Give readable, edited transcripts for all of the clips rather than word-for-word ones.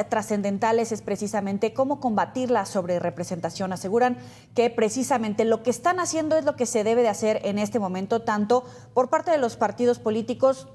trascendentales es precisamente cómo combatir la sobrerepresentación. Aseguran que precisamente lo que están haciendo es lo que se debe de hacer en este momento, tanto por parte de los partidos políticos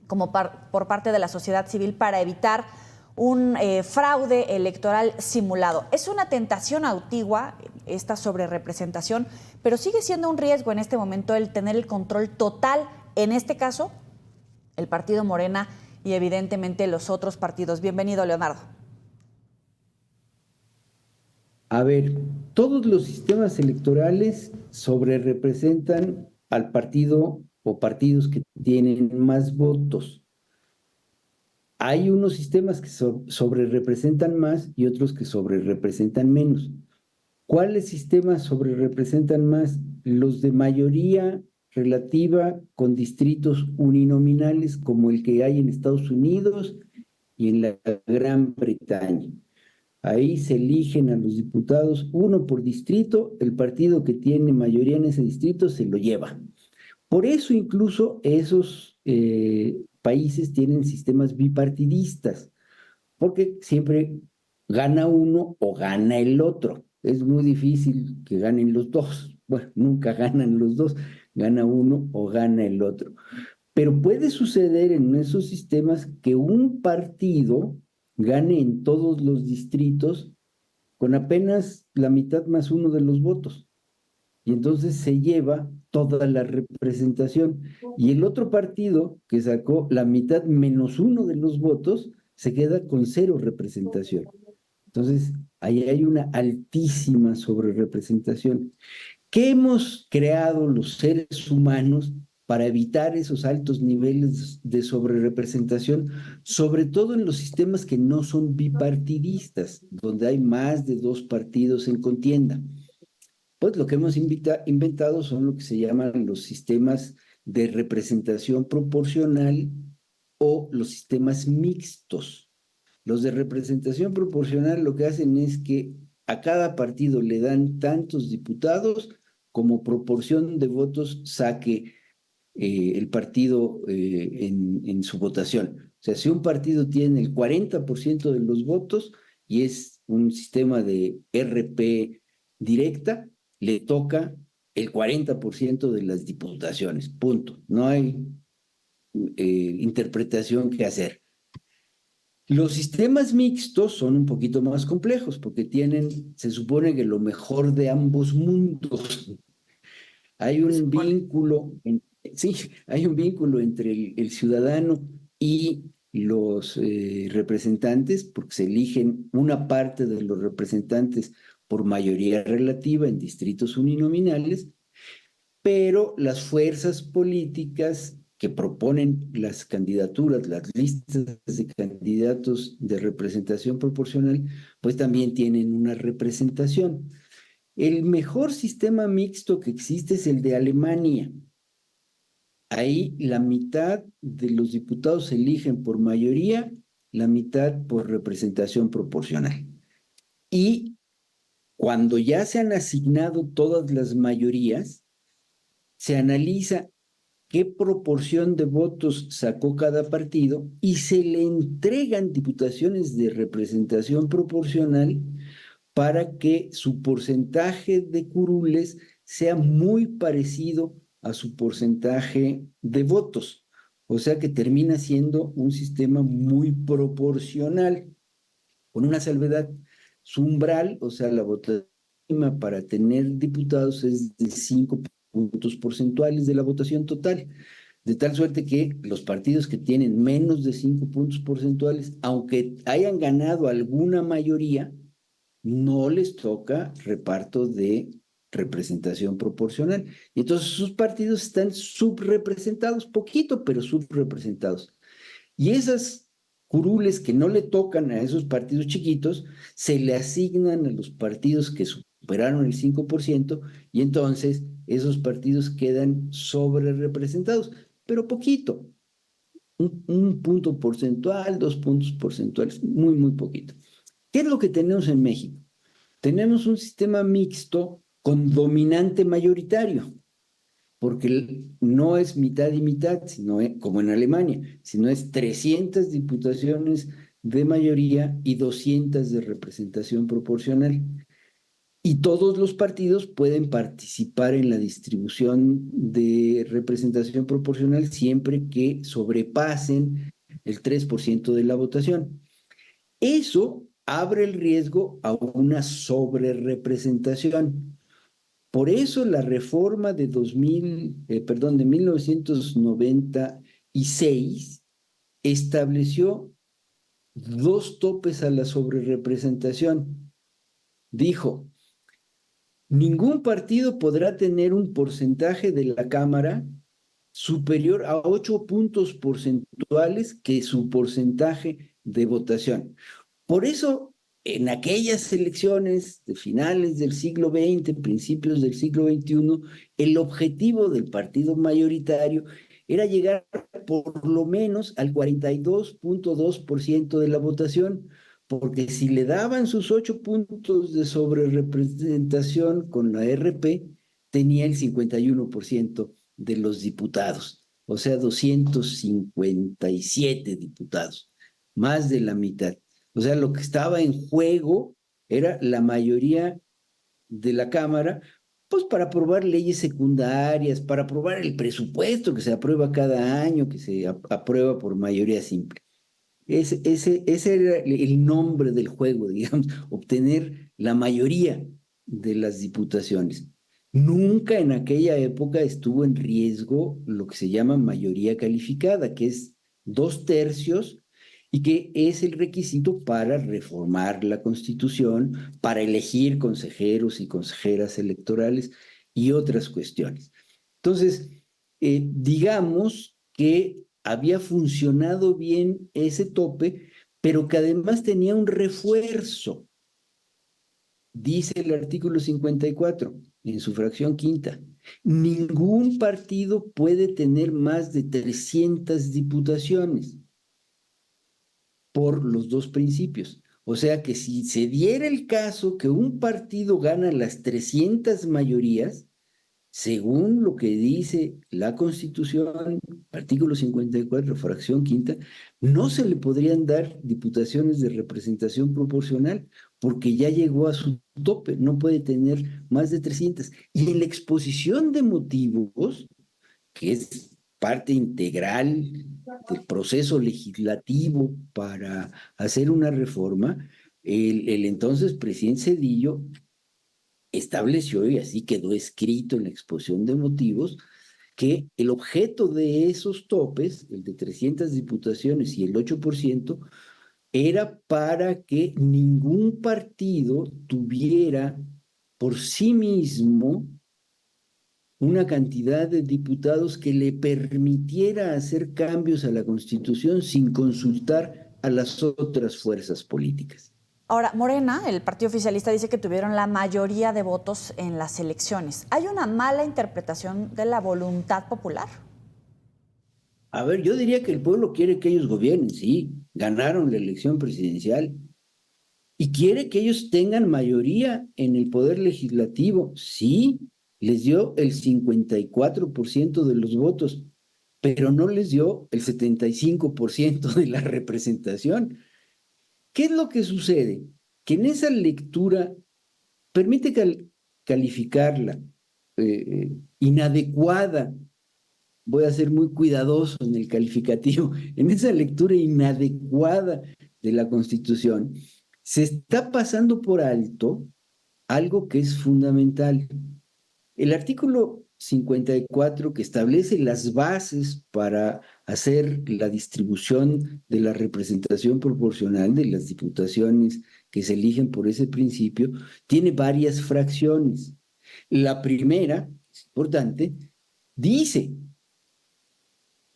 como por parte de la sociedad civil, para evitar un fraude electoral simulado. Es una tentación antigua esta sobrerepresentación, pero sigue siendo un riesgo en este momento el tener el control total, en este caso, el partido Morena y evidentemente los otros partidos. Bienvenido, Leonardo. A ver, todos los sistemas electorales sobrerepresentan al partido o partidos que tienen más votos. Hay unos sistemas que sobrerepresentan más y otros que sobrerepresentan menos. ¿Cuáles sistemas sobrerepresentan más? Los de mayoría relativa con distritos uninominales como el que hay en Estados Unidos y en la Gran Bretaña. Ahí se eligen a los diputados uno por distrito, el partido que tiene mayoría en ese distrito se lo lleva. Por eso incluso esos países tienen sistemas bipartidistas, porque siempre gana uno o gana el otro. Es muy difícil que ganen los dos. Bueno, nunca ganan los dos, gana uno o gana el otro. Pero puede suceder en esos sistemas que un partido gane en todos los distritos con apenas la mitad más uno de los votos. Y entonces se lleva toda la representación. Y el otro partido que sacó la mitad menos uno de los votos se queda con cero representación. Entonces, ahí hay una altísima sobrerepresentación. ¿Qué hemos creado los seres humanos para evitar esos altos niveles de sobrerepresentación, sobre todo en los sistemas que no son bipartidistas, donde hay más de dos partidos en contienda? Pues lo que hemos inventado son lo que se llaman los sistemas de representación proporcional o los sistemas mixtos. Los de representación proporcional lo que hacen es que a cada partido le dan tantos diputados como proporción de votos saque el partido en su votación. O sea, si un partido tiene el 40% de los votos y es un sistema de RP directa, le toca el 40% de las diputaciones, punto. No hay interpretación que hacer. Los sistemas mixtos son un poquito más complejos porque tienen, se supone que lo mejor de ambos mundos. Hay un vínculo, sí, hay un vínculo entre el ciudadano y los representantes, porque se eligen una parte de los representantes por mayoría relativa en distritos uninominales, pero las fuerzas políticas que proponen las candidaturas, las listas de candidatos de representación proporcional, pues también tienen una representación. El mejor sistema mixto que existe es el de Alemania. Ahí la mitad de los diputados se eligen por mayoría, la mitad por representación proporcional. Y cuando ya se han asignado todas las mayorías, se analiza qué proporción de votos sacó cada partido y se le entregan diputaciones de representación proporcional para que su porcentaje de curules sea muy parecido a su porcentaje de votos. O sea que termina siendo un sistema muy proporcional, con una salvedad. Su umbral, o sea, la votación para tener diputados es de 5 puntos porcentuales de la votación total, de tal suerte que los partidos que tienen menos de 5 puntos porcentuales, aunque hayan ganado alguna mayoría, no les toca reparto de representación proporcional. Y entonces sus partidos están subrepresentados, poquito, pero subrepresentados. Y esas curules que no le tocan a esos partidos chiquitos, se le asignan a los partidos que superaron el 5%, y entonces esos partidos quedan sobrerepresentados, pero poquito. Un punto porcentual, 2 puntos porcentuales, muy, muy poquito. ¿Qué es lo que tenemos en México? Tenemos un sistema mixto con dominante mayoritario, porque no es mitad y mitad, sino como en Alemania, sino es 300 diputaciones de mayoría y 200 de representación proporcional. Y todos los partidos pueden participar en la distribución de representación proporcional siempre que sobrepasen el 3% de la votación. Eso abre el riesgo a una sobrerepresentación. Por eso la reforma de 1996 estableció dos topes a la sobrerepresentación. Dijo, ningún partido podrá tener un porcentaje de la Cámara superior a 8 puntos porcentuales que su porcentaje de votación. Por eso, en aquellas elecciones de finales del siglo XX, principios del siglo XXI, el objetivo del partido mayoritario era llegar por lo menos al 42.2% de la votación, porque si le daban sus 8 puntos de sobrerepresentación con la RP, tenía el 51% de los diputados, o sea, 257 diputados, más de la mitad. O sea, lo que estaba en juego era la mayoría de la Cámara, pues para aprobar leyes secundarias, para aprobar el presupuesto que se aprueba cada año, que se aprueba por mayoría simple. Ese era el nombre del juego, digamos, obtener la mayoría de las diputaciones. Nunca en aquella época estuvo en riesgo lo que se llama mayoría calificada, que es 2/3 y que es el requisito para reformar la Constitución, para elegir consejeros y consejeras electorales y otras cuestiones. Entonces, digamos que había funcionado bien ese tope, pero que además tenía un refuerzo. Dice el artículo 54, en su fracción quinta, ningún partido puede tener más de 300 diputaciones por los dos principios. O sea que si se diera el caso que un partido gana las 300 mayorías, según lo que dice la Constitución, artículo 54, fracción quinta, no se le podrían dar diputaciones de representación proporcional porque ya llegó a su tope, no puede tener más de 300. Y en la exposición de motivos, que es parte integral del proceso legislativo para hacer una reforma, el entonces presidente Zedillo estableció, y así quedó escrito en la exposición de motivos, que el objeto de esos topes, el de 300 diputaciones y el 8%, era para que ningún partido tuviera por sí mismo una cantidad de diputados que le permitiera hacer cambios a la Constitución sin consultar a las otras fuerzas políticas. Ahora, Morena, el partido oficialista, dice que tuvieron la mayoría de votos en las elecciones. ¿Hay una mala interpretación de la voluntad popular? A ver, yo diría que el pueblo quiere que ellos gobiernen, sí, ganaron la elección presidencial y quiere que ellos tengan mayoría en el poder legislativo, sí, les dio el 54% de los votos, pero no les dio el 75% de la representación. ¿Qué es lo que sucede? Que en esa lectura permite calificarla inadecuada. Voy a ser muy cuidadoso en el calificativo. En esa lectura inadecuada de la Constitución, se está pasando por alto algo que es fundamental. El artículo 54, que establece las bases para hacer la distribución de la representación proporcional de las diputaciones que se eligen por ese principio, tiene varias fracciones. La primera, es importante, dice,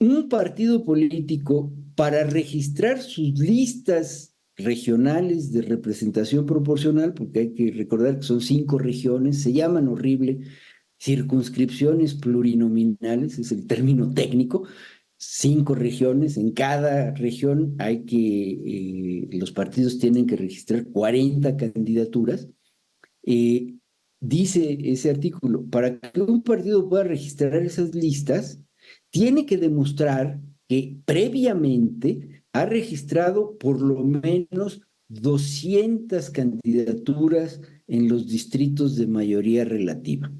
un partido político para registrar sus listas regionales de representación proporcional, porque hay que recordar que son 5 regiones, se llaman horrible circunscripciones plurinominales, es el término técnico, 5 regiones, en cada región hay que, los partidos tienen que registrar 40 candidaturas. Dice ese artículo, para que un partido pueda registrar esas listas, tiene que demostrar que previamente ha registrado por lo menos 200 candidaturas en los distritos de mayoría relativa.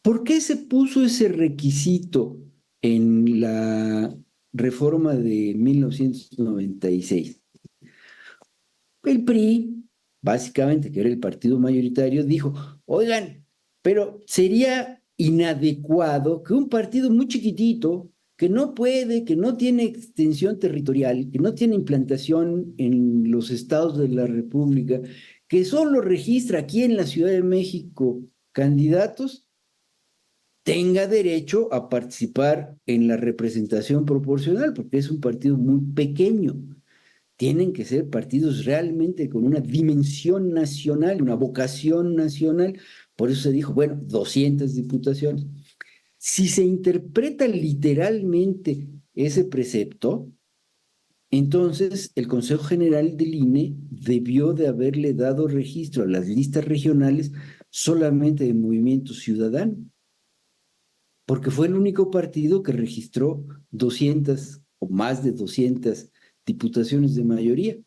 ¿Por qué se puso ese requisito en la reforma de 1996? El PRI, básicamente, que era el partido mayoritario, dijo, oigan, pero sería inadecuado que un partido muy chiquitito, que no puede, que no tiene extensión territorial, que no tiene implantación en los estados de la República, que solo registra aquí en la Ciudad de México candidatos, tenga derecho a participar en la representación proporcional, porque es un partido muy pequeño. Tienen que ser partidos realmente con una dimensión nacional, una vocación nacional. Por eso se dijo, bueno, 200 diputaciones. Si se interpreta literalmente ese precepto, entonces el Consejo General del INE debió de haberle dado registro a las listas regionales solamente de Movimiento Ciudadano, porque fue el único partido que registró 200 o más de 200 diputaciones de mayoría.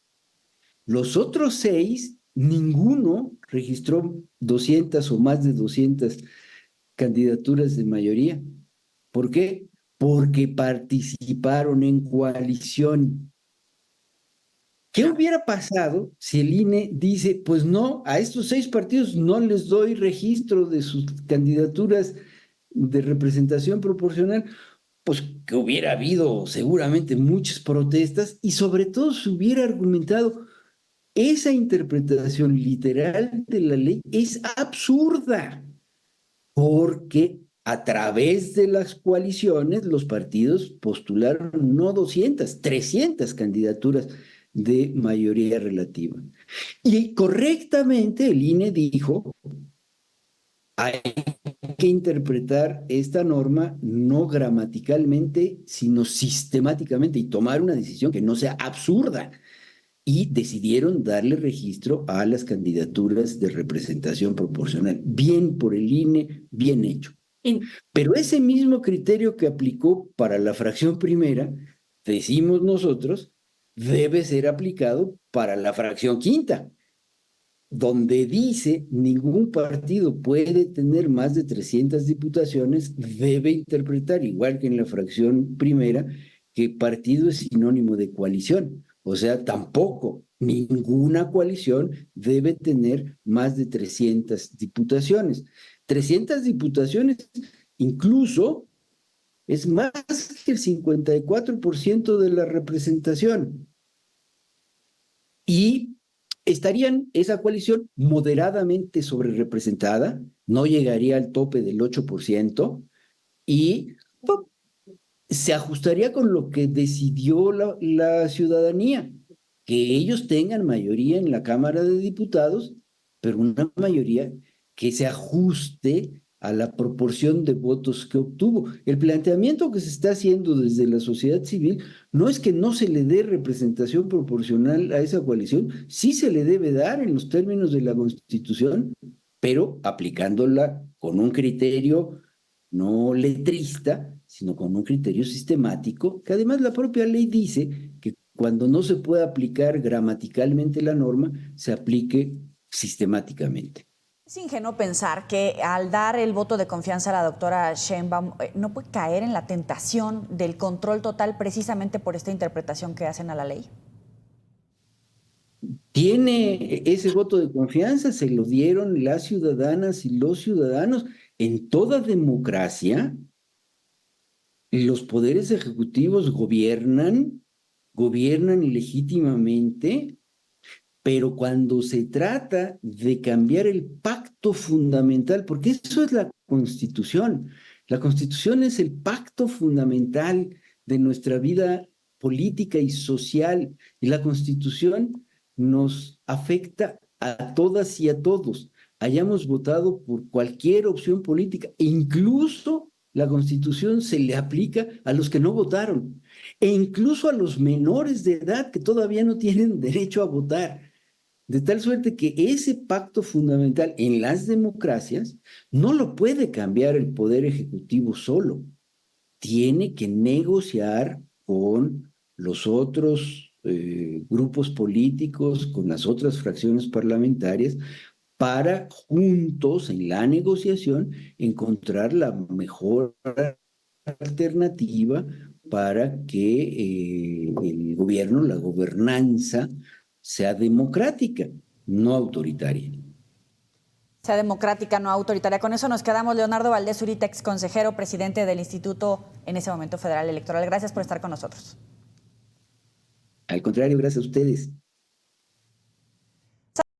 Los otros 6, ninguno registró 200 o más de 200 candidaturas de mayoría. ¿Por qué? Porque participaron en coalición. ¿Qué hubiera pasado si el INE dice, pues no, a estos 6 partidos no les doy registro de sus candidaturas de representación proporcional? Pues que hubiera habido seguramente muchas protestas y sobre todo se hubiera argumentado, esa interpretación literal de la ley es absurda, porque a través de las coaliciones los partidos postularon no 200, 300 candidaturas de mayoría relativa. Y correctamente el INE dijo, hay que interpretar esta norma no gramaticalmente, sino sistemáticamente y tomar una decisión que no sea absurda. Y decidieron darle registro a las candidaturas de representación proporcional. Bien por el INE, bien hecho. Pero ese mismo criterio que aplicó para la fracción primera, decimos nosotros, debe ser aplicado para la fracción quinta, donde dice ningún partido puede tener más de 300 diputaciones, debe interpretar, igual que en la fracción primera, que partido es sinónimo de coalición. O sea, tampoco ninguna coalición debe tener más de 300 diputaciones. 300 diputaciones incluso es más que el 54% de la representación. Y estarían esa coalición moderadamente sobrerepresentada, no llegaría al tope del 8%, y se ajustaría con lo que decidió la ciudadanía, que ellos tengan mayoría en la Cámara de Diputados, pero una mayoría que se ajuste a la proporción de votos que obtuvo. El planteamiento que se está haciendo desde la sociedad civil no es que no se le dé representación proporcional a esa coalición, sí se le debe dar en los términos de la Constitución, pero aplicándola con un criterio no letrista, sino con un criterio sistemático, que además la propia ley dice que cuando no se puede aplicar gramaticalmente la norma, se aplique sistemáticamente. Es ingenuo pensar que al dar el voto de confianza a la doctora Sheinbaum no puede caer en la tentación del control total precisamente por esta interpretación que hacen a la ley. Tiene ese voto de confianza, se lo dieron las ciudadanas y los ciudadanos. En toda democracia, los poderes ejecutivos gobiernan legítimamente, pero cuando se trata de cambiar el pacto fundamental, porque eso es la Constitución es el pacto fundamental de nuestra vida política y social, y la Constitución nos afecta a todas y a todos, hayamos votado por cualquier opción política, e incluso la Constitución se le aplica a los que no votaron, e incluso a los menores de edad que todavía no tienen derecho a votar. De tal suerte que ese pacto fundamental en las democracias no lo puede cambiar el poder ejecutivo solo. Tiene que negociar con los otros grupos políticos, con las otras fracciones parlamentarias, para juntos en la negociación encontrar la mejor alternativa para que el gobierno, la gobernanza, sea democrática, no autoritaria. Sea democrática, no autoritaria. Con eso nos quedamos. Leonardo Valdés Zurita, ex consejero, presidente del Instituto, en ese momento, Federal Electoral. Gracias por estar con nosotros. Al contrario, gracias a ustedes.